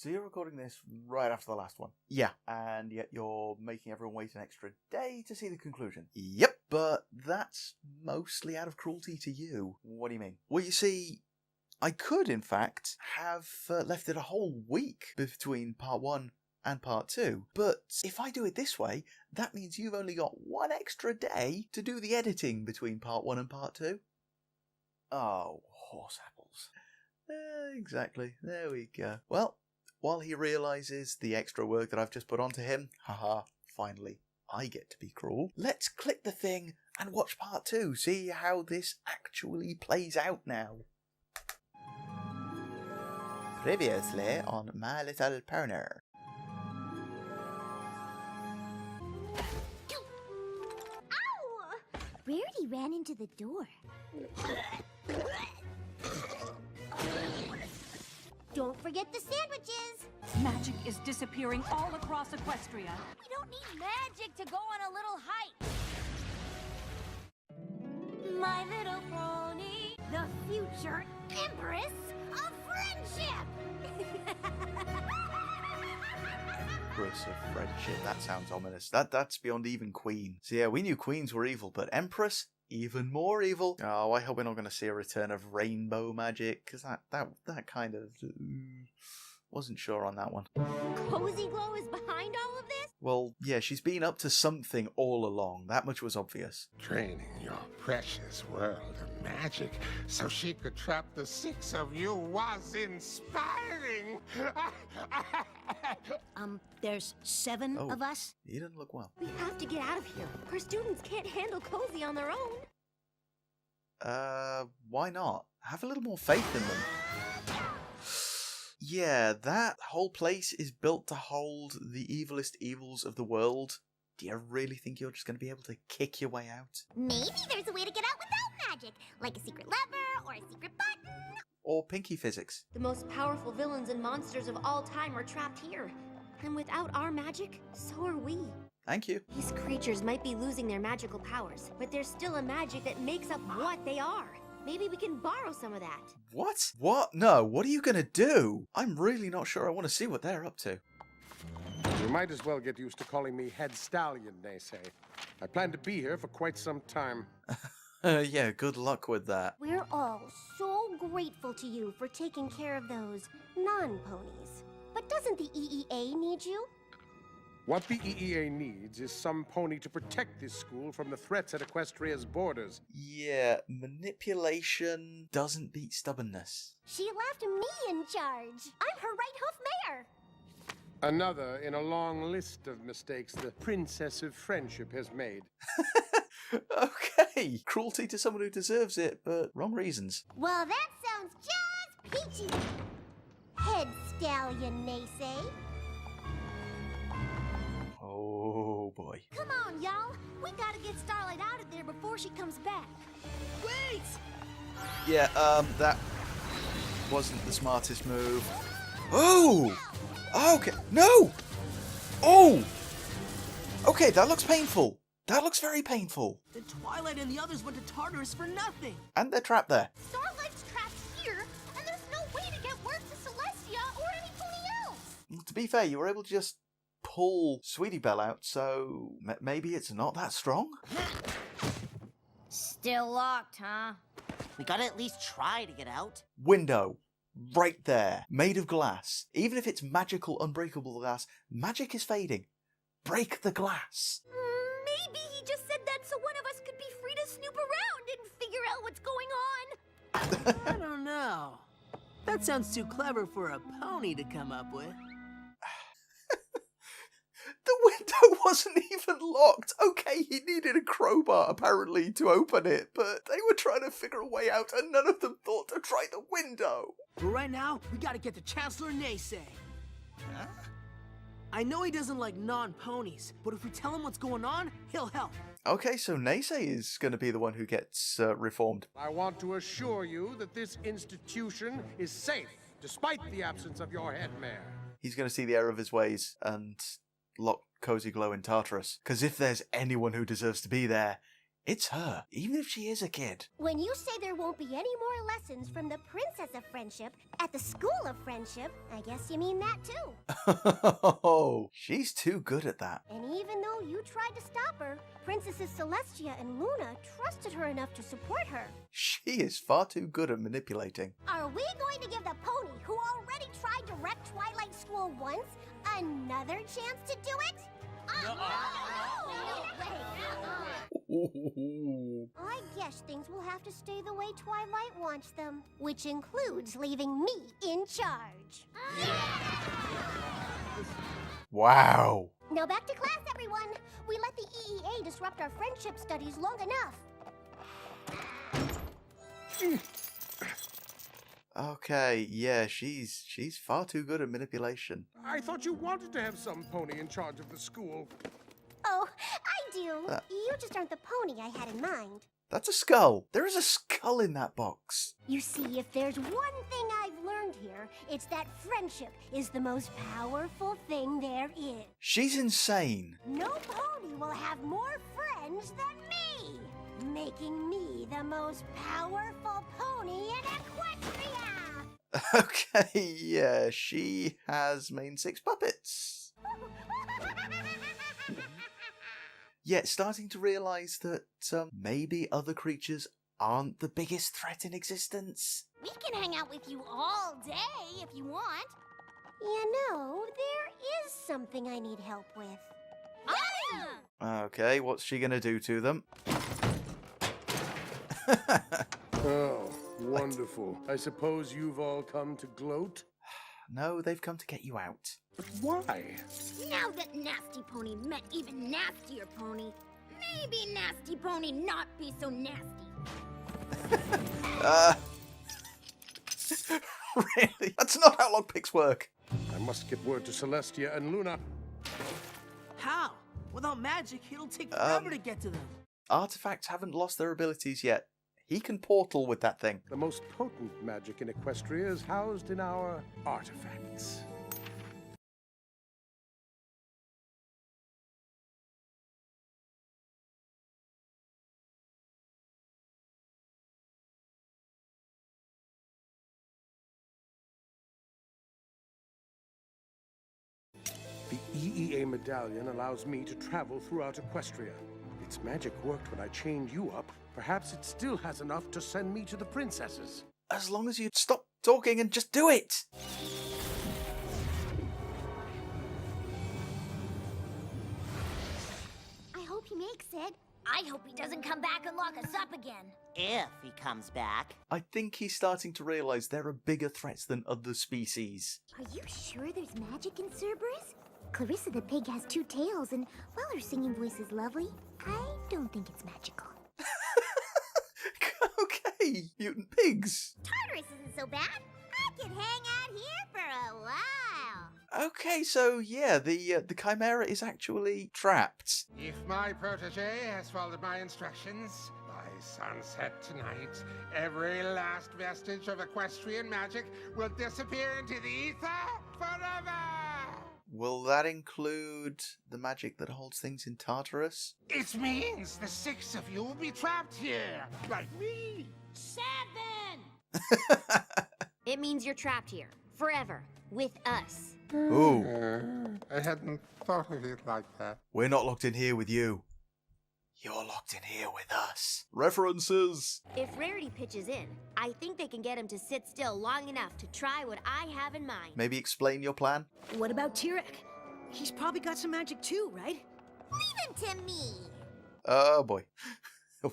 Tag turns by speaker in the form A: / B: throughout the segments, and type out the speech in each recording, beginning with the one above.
A: So you're recording this right after the last one. Yeah. And yet you're making everyone wait an extra day to see the conclusion. Yep. But that's mostly out of cruelty to you. What do you mean? Well, you see, I could, in fact, have left it a whole week between part 1 and part 2. But if I do it this way, that means you've only got one extra day to do the editing between part 1 and part 2. Oh, horse apples. Exactly. There we go. Well, while he realises the extra work that I've just put onto him, haha, finally, I get to be cruel. Let's click the thing and watch part 2, see how this actually plays out now. Previously on My Little Pony.
B: Ow! Rarity ran into the door. Don't forget the sandwiches!
C: Magic is disappearing all across Equestria.
B: We don't need magic to go on a little hike! My little pony, the future Empress of Friendship!
A: Empress of Friendship, that sounds ominous. That's beyond even Queen. So yeah, we knew Queens were evil, but Empress? Even more evil. Oh, I hope we're not going to see a return of rainbow magic, because that kind of... wasn't sure on that one.
B: Cozy Glow is behind all of this?
A: Well, yeah, she's been up to something all along. That much was obvious.
D: Training your precious world of magic so she could trap the 6 of you was inspiring.
E: There's 7 of us?
A: He didn't look well.
B: We have to get out of here. Our students can't handle Cozy on their own.
A: Why not? Have a little more faith in them. Yeah, that whole place is built to hold the evilest evils of the world. Do you really think you're just going to be able to kick your way out?
B: Maybe there's a way to get out without magic, like a secret lever or a secret button.
A: Or pinky physics.
B: The most powerful villains and monsters of all time are trapped here. And without our magic, so are we.
A: Thank you.
B: These creatures might be losing their magical powers, but there's still a magic that makes up what they are. Maybe we can borrow some of that.
A: What? What? No, what are you going to do? I'm really not sure I want to see what they're up to.
D: You might as well get used to calling me Head Stallion, they say. I plan to be here for quite some time.
A: Yeah, good luck with that.
B: We're all so grateful to you for taking care of those non-ponies. But doesn't the EEA need you?
D: What the EEA needs is some pony to protect this school from the threats at Equestria's borders.
A: Yeah, manipulation doesn't beat stubbornness.
B: She left me in charge. I'm her right hoof mayor.
D: Another in a long list of mistakes the Princess of Friendship has made.
A: Okay, cruelty to someone who deserves it, but wrong reasons.
B: Well, that sounds just peachy. Head Stallion, they say.
A: Oh boy.
B: Come on, y'all. We gotta get Starlight out of there before she comes back. Wait!
A: Yeah, that wasn't the smartest move. Oh! Okay, no! Oh! Okay, that looks painful. That looks very painful.
E: The Twilight and the others went to Tartarus for nothing.
A: And they're trapped there.
B: Starlight's trapped here, and there's no way to get word to Celestia or any pony else.
A: To be fair, you were able to just pull Sweetie Belle out, so maybe it's not that strong?
F: Still locked, huh? We gotta at least try to get out.
A: Window. Right there. Made of glass. Even if it's magical, unbreakable glass, magic is fading. Break the glass.
B: Maybe he just said that so one of us could be free to snoop around and figure out what's going on.
E: I don't know. That sounds too clever for a pony to come up with.
A: The window wasn't even locked. Okay, he needed a crowbar, apparently, to open it, but they were trying to figure a way out, and none of them thought to try the window.
E: But right now, we gotta get to Chancellor Naysay.
A: Huh?
E: I know he doesn't like non-ponies, but if we tell him what's going on, he'll help.
A: Okay, so Naysay is going to be the one who gets reformed.
D: I want to assure you that this institution is safe, despite the absence of your head mayor.
A: He's going to see the error of his ways and lock Cozy Glow in Tartarus. Because if there's anyone who deserves to be there, It's her, even if she is a kid.
B: When you say there won't be any more lessons from the Princess of Friendship at the School of Friendship, I guess you mean that too.
A: Oh, she's too good at that.
B: And even though you tried to stop her, Princesses Celestia and Luna trusted her enough to support her.
A: She is far too good at manipulating.
B: Are we going to give the pony who already tried to wreck Twilight School once another chance to do it? No way. I guess things will have to stay the way Twilight wants them, which includes leaving me in charge.
A: Wow.
B: Now back to class, everyone. We let the EEA disrupt our friendship studies long enough.
A: Okay, yeah, she's far too good at manipulation.
G: I thought you wanted to have some pony in charge of the school.
B: Oh, I do. You just aren't the pony I had in mind.
A: That's a skull. There is a skull in that box.
B: You see, if there's one thing I've learned here, it's that friendship is the most powerful thing there is.
A: She's insane.
B: No pony will have more friends than me, making me the most powerful pony in Equestria.
A: Okay, yeah, she has main 6 puppets. Yet starting to realise that maybe other creatures aren't the biggest threat in existence.
B: We can hang out with you all day if you want. You know, there is something I need help with.
A: Okay, what's she gonna do to them?
G: Oh, wonderful. I suppose you've all come to gloat?
A: No, they've come to get you out.
G: But why?
H: Now that Nasty Pony met even nastier Pony, maybe Nasty Pony not be so nasty.
A: Really? That's not how lockpicks work.
G: I must get word to Celestia and Luna.
E: How? Without magic, it'll take forever to get to them.
A: Artifacts haven't lost their abilities yet. He can portal with that thing.
G: The most potent magic in Equestria is housed in our artifacts. The EEA medallion allows me to travel throughout Equestria. Its magic worked when I chained you up. Perhaps it still has enough to send me to the princesses.
A: As long as you stop talking and just do it.
B: I hope he makes it.
H: I hope he doesn't come back and lock us up again.
F: If he comes back.
A: I think he's starting to realise there are bigger threats than other species.
B: Are you sure there's magic in Cerberus? Clarissa the pig has 2 tails, and while her singing voice is lovely, I don't think it's magical.
A: Okay, mutant pigs.
B: Tartarus isn't so bad. I could hang out here for a while.
A: Okay, so yeah, the Chimera is actually trapped.
D: If my protege has followed my instructions, by sunset tonight, every last vestige of equestrian magic will disappear into the ether forever!
A: Will that include the magic that holds things in Tartarus?
D: It means the 6 of you will be trapped here, like me!
H: 7!
I: It means you're trapped here, forever, with us.
A: Ooh.
D: I hadn't thought of it like that.
A: We're not locked in here with you. You're locked in here with us. References.
I: If Rarity pitches in, I think they can get him to sit still long enough to try what I have in mind.
A: Maybe explain your plan?
E: What about Tirek? He's probably got some magic too, right?
B: Leave him to me.
A: Oh boy.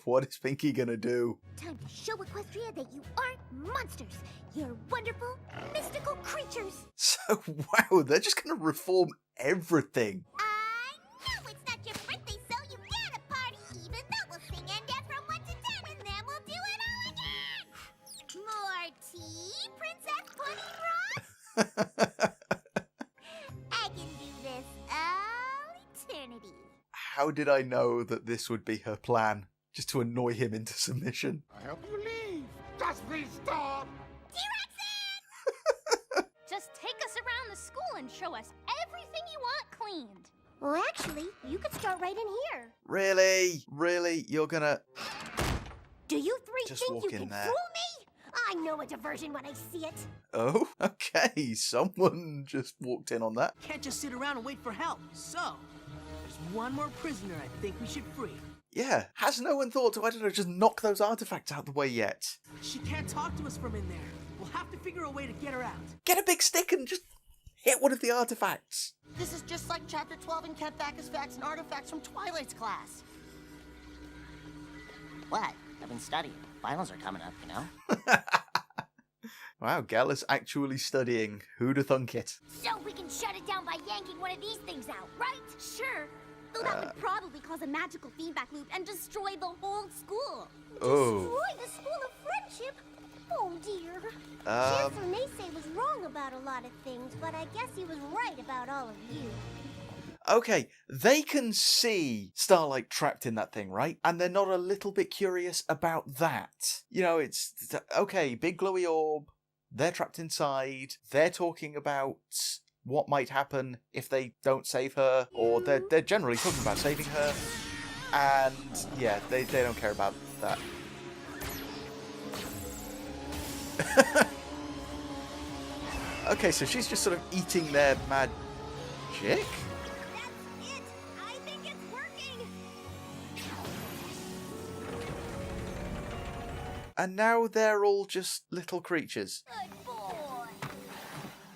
A: What is Pinky gonna do?
B: Time to show Equestria that you aren't monsters. You're wonderful, mystical creatures.
A: So, wow, they're just gonna reform everything.
B: I know it's not your birthday, so you get a party, even though we'll sing and dance from 1 to 10, and then we'll do it all again. More tea, Princess Bunny Rock? I can do this all eternity.
A: How did I know that this would be her plan? Just to annoy him into submission.
D: I hope you leave! Just please stop!
C: Just take us around the school and show us everything you want cleaned.
B: Well, actually, you could start start right in here.
A: Really? Really? You're gonna...
B: Do you three
A: Just
B: think
A: walk
B: you
A: in
B: can
A: there.
B: fool me? I know a diversion when I see it.
A: Oh, okay. Someone just walked in on that.
E: Can't just sit around and wait for help. So, there's one more prisoner I think we should free.
A: Yeah. Has no one thought to, I don't know, just knock those artifacts out the way yet?
E: She can't talk to us from in there. We'll have to figure a way to get her out.
A: Get a big stick and just hit one of the artifacts.
F: This is just like Chapter 12 in Kent Backus Facts and Artifacts from Twilight's class. What? I've been studying. Finals are coming up, you know?
A: Wow, Gal is actually studying. Who'da thunk it?
B: So we can shut it down by yanking one of these things out, right?
H: Sure. Though that would probably cause a magical feedback loop and destroy the whole school.
A: Oh.
B: Destroy the school of friendship? Oh dear.
A: Um,
B: Chancellor Mace was wrong about a lot of things, but I guess he was right about all of you.
A: Okay, they can see Starlight trapped in that thing, right? And they're not a little bit curious about that. You know, it's... Okay, big glowy orb. They're trapped inside. They're talking about what might happen if they don't save her. Or they're generally talking about saving her. And, yeah, they don't care about that. Okay, so she's just sort of eating their magic?
B: That's it! I think it's working!
A: And now they're all just little creatures.
B: Good boy!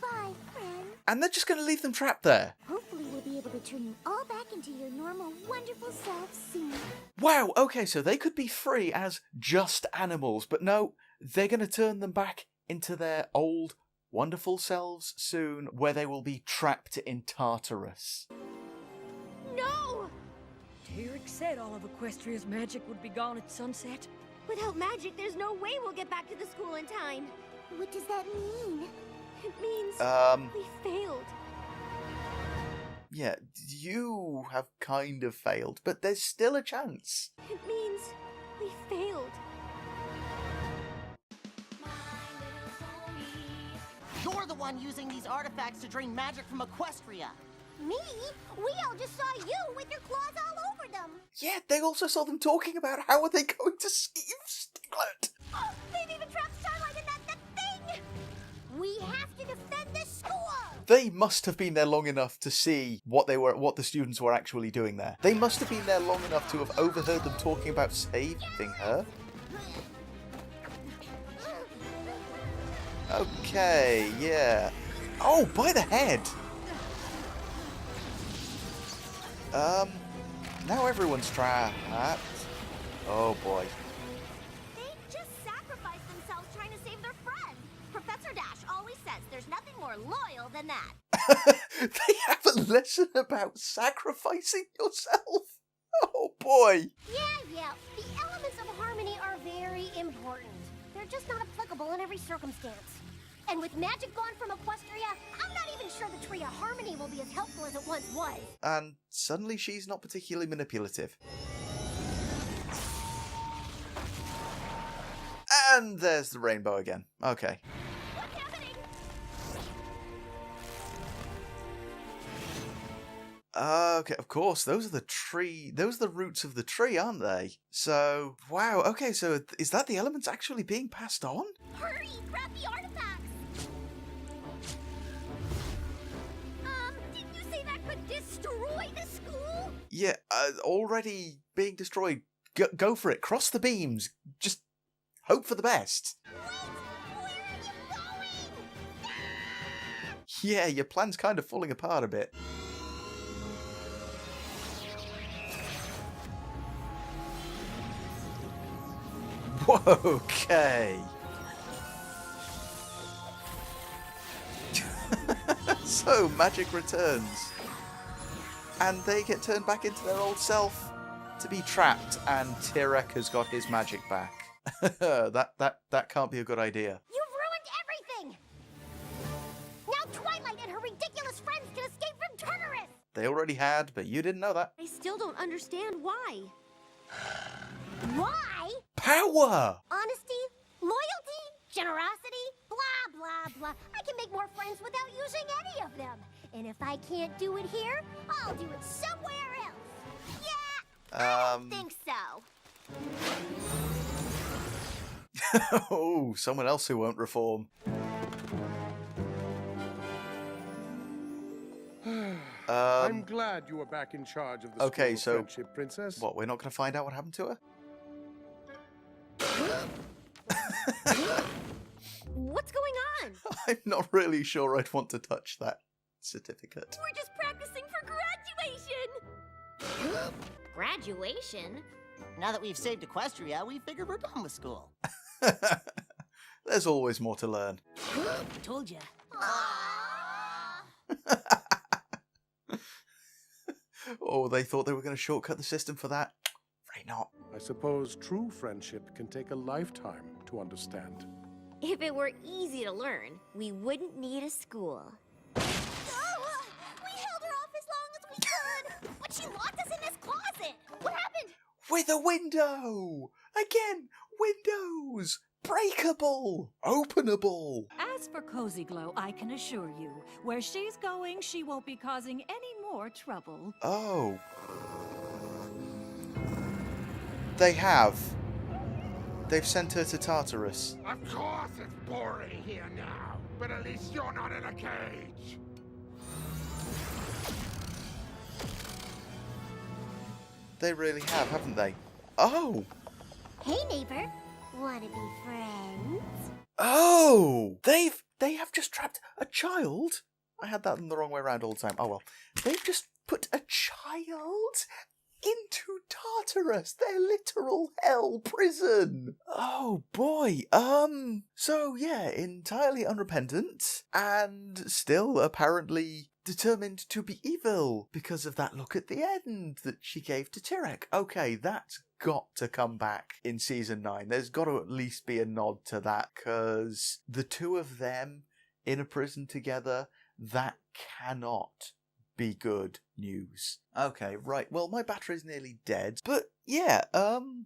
B: Bye, friend.
A: And they're just going to leave them trapped there.
B: Hopefully we'll be able to turn you all back into your normal, wonderful selves soon.
A: Wow, okay, so they could be free as just animals, but no, they're going to turn them back into their old, wonderful selves soon, where they will be trapped in Tartarus.
H: No!
C: Derek said all of Equestria's magic would be gone at sunset.
H: Without magic, there's no way we'll get back to the school in time.
B: What does that mean?
H: It means we failed.
A: Yeah, you have kind of failed, but there's still a chance.
H: It means we failed.
F: You're the one using these artifacts to drain magic from Equestria.
B: Me? We all just saw you with your claws all over them.
A: Yeah, they also saw them talking about how are they going to save Stiglet.
B: Oh, they've even trapped Starlight in that thing! We have to defend the school!
A: They must have been there long enough to see what the students were actually doing there. They must have been there long enough to have overheard them talking about saving her. Okay, yeah. Oh, by the head! Now everyone's trapped. Oh boy.
H: They just sacrificed themselves trying to save their friend. Professor Dash always says there's nothing more loyal than that.
A: They have a lesson about sacrificing yourself. Oh boy.
B: Yeah. The elements of harmony are very important. They're just not applicable in every circumstance. And with magic gone from Equestria, I'm not even sure the Tree of Harmony will be as helpful as it once was.
A: And suddenly she's not particularly manipulative. And there's the rainbow again. Okay.
H: What's happening?
A: Okay, of course, those are the roots of the tree, aren't they? So, wow, okay, so is that the elements actually being passed on?
H: Hurry! Grab the artifacts! Didn't you say that could destroy the school?
A: Yeah, already being destroyed. Go for it. Cross the beams. Just hope for the best.
B: Wait! Where are you going?
A: Yeah, your plan's kind of falling apart a bit. Okay. So, magic returns. And they get turned back into their old self to be trapped, and Tirek has got his magic back. that can't be a good idea.
B: You've ruined everything! Now Twilight and her ridiculous friends can escape from Tartarus!
A: They already had, but you didn't know that.
H: I still don't understand why.
B: Why?
A: Power!
B: Honesty, loyalty, generosity, blah, blah, blah. I can make more friends without using any of them. And if I can't do it here, I'll do it somewhere else.
H: I don't think so.
A: Oh, someone else who won't reform.
G: I'm glad you are back in charge of the
A: Okay,
G: School of
A: so
G: Friendship, Princess.
A: what? We're not going to find out what happened to her?
I: What's going on?
A: I'm not really sure I'd want to touch that certificate.
H: We're just practicing for graduation.
I: Graduation?
F: Now that we've saved Equestria, we figured we're done with school.
A: There's always more to learn.
F: Told ya.
A: Oh, they thought they were going to shortcut the system for that? Afraid not.
G: I suppose true friendship can take a lifetime to understand.
I: If it were easy to learn, we wouldn't need a school.
H: We held her off as long as we could, but she locked us in this closet. What happened?
A: With a window! Again, windows! Breakable! Openable!
J: As for Cozy Glow, I can assure you, where she's going, she won't be causing any more trouble.
A: Oh. They have. They've sent her to Tartarus.
D: Of course it's boring here now, but at least you're not in a cage.
A: They really have, haven't they? Oh!
B: Hey, neighbor. Wanna be friends?
A: Oh! They have just trapped a child? I had that in the wrong way around all the time. Oh well. They've just put a child into Tartarus, their literal hell prison. Oh boy. So yeah, entirely unrepentant and still apparently determined to be evil because of that look at the end that she gave to Tyrek. Okay, that's got to come back in season 9. There's got to at least be a nod to that, because the two of them in a prison together, that cannot be good news. Okay, right. Well, my battery's nearly dead. But yeah,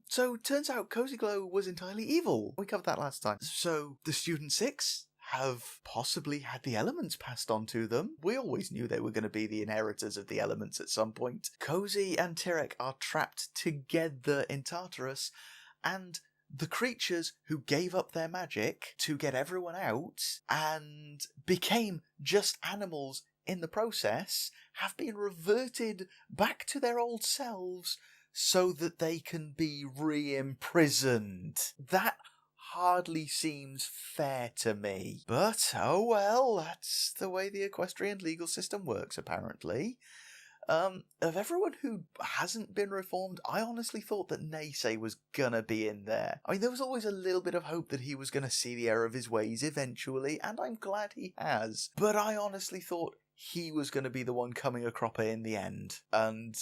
A: so turns out Cozy Glow was entirely evil. We covered that last time. So the Student 6 have possibly had the elements passed on to them. We always knew they were going to be the inheritors of the elements at some point. Cozy and Tyrek are trapped together in Tartarus, and the creatures who gave up their magic to get everyone out and became just animals in the process have been reverted back to their old selves so that they can be re-imprisoned. That hardly seems fair to me. But, oh well, that's the way the equestrian legal system works, apparently. Of everyone who hasn't been reformed, I honestly thought that Naysay was gonna be in there. I mean, there was always a little bit of hope that he was gonna see the error of his ways eventually, and I'm glad he has. But I honestly thought he was going to be the one coming a cropper in the end, and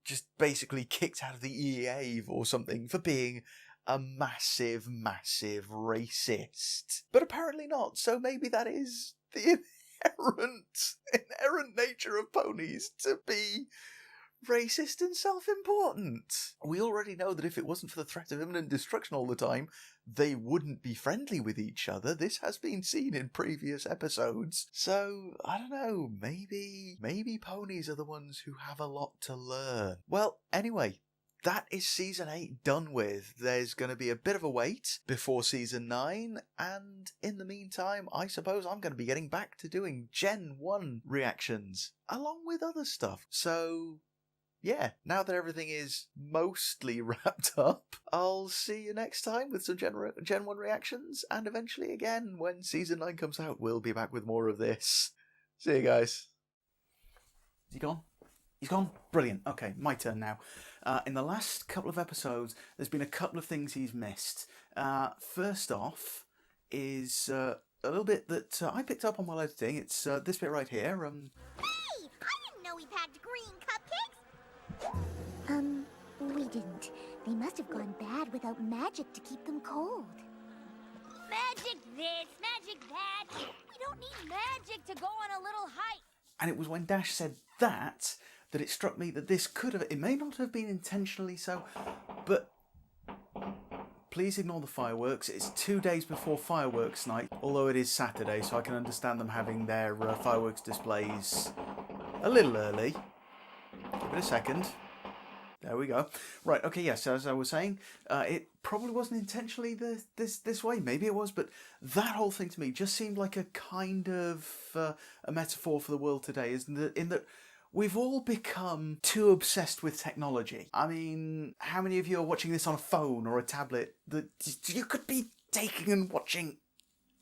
A: just basically kicked out of the EEA or something for being a massive, massive racist. But apparently not, so maybe that is the inherent nature of ponies, to be racist and self-important. We already know that if it wasn't for the threat of imminent destruction all the time, they wouldn't be friendly with each other. This has been seen in previous episodes. So, I don't know, maybe ponies are the ones who have a lot to learn. Well, anyway, that is Season 8 done with. There's going to be a bit of a wait before Season 9, and in the meantime, I suppose I'm going to be getting back to doing Gen 1 reactions, along with other stuff. So, yeah, now that everything is mostly wrapped up, I'll see you next time with some Gen 1 reactions, and eventually again, when Season 9 comes out, we'll be back with more of this. See you guys. Is he gone? He's gone? Brilliant. Okay, my turn now. In the last couple of episodes, there's been a couple of things he's missed. First off is a little bit that I picked up on while editing. It's this bit right here.
H: Hey! I didn't know we packed green cupcakes!
B: We didn't. They must have gone bad without magic to keep them cold.
H: Magic this, magic that! We don't need magic to go on a little hike!
A: And it was when Dash said that it struck me that this could have, it may not have been intentionally so, but please ignore the fireworks. It's 2 days before fireworks night, although it is Saturday, so I can understand them having their fireworks displays a little early. Give it a second. There we go. Right, okay, yes, as I was saying, it probably wasn't intentionally this way. Maybe it was, but that whole thing to me just seemed like a kind of a metaphor for the world today, in that we've all become too obsessed with technology. I mean, how many of you are watching this on a phone or a tablet that you could be taking and watching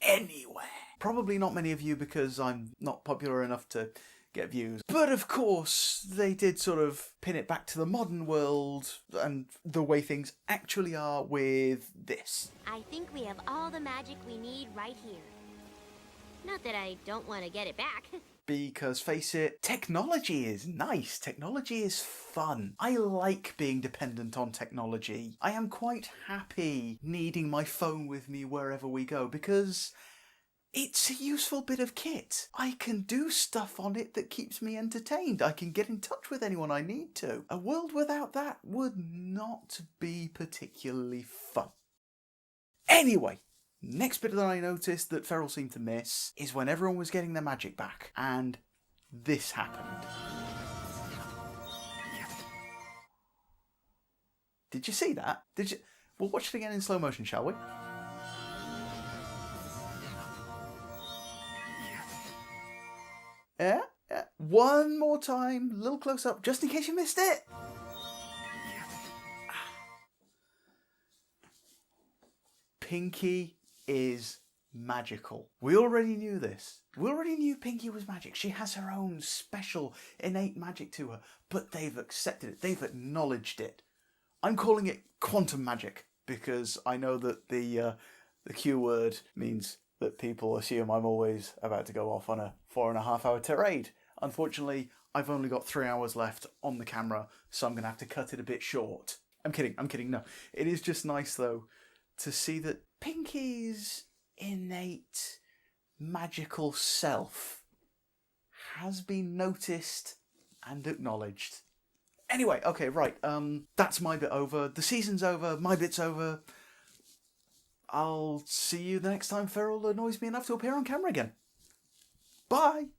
A: anywhere? Probably not many of you, because I'm not popular enough to get views. But of course, they did sort of pin it back to the modern world and the way things actually are with this.
I: I think we have all the magic we need right here. Not that I don't want to get it back.
A: Because, face it, technology is nice. Technology is fun. I like being dependent on technology. I am quite happy needing my phone with me wherever we go, because it's a useful bit of kit. I can do stuff on it that keeps me entertained. I can get in touch with anyone I need to. A world without that would not be particularly fun. Anyway, next bit that I noticed that Feral seemed to miss is when everyone was getting their magic back, and this happened. Did you see that? Did you? We'll watch it again in slow motion, shall we? Yeah? One more time, a little close up, just in case you missed it. Pinky is magical. We already knew this. We already knew Pinky was magic. She has her own special, innate magic to her, but they've accepted it. They've acknowledged it. I'm calling it quantum magic, because I know that the Q word means that people assume I'm always about to go off on a 4.5-hour tirade. Unfortunately, I've only got 3 hours left on the camera, so I'm going to have to cut it a bit short. I'm kidding, no. It is just nice, though, to see that Pinky's innate magical self has been noticed and acknowledged. Anyway, okay, right, that's my bit over. The season's over, my bit's over. I'll see you the next time Feral annoys me enough to appear on camera again. Bye!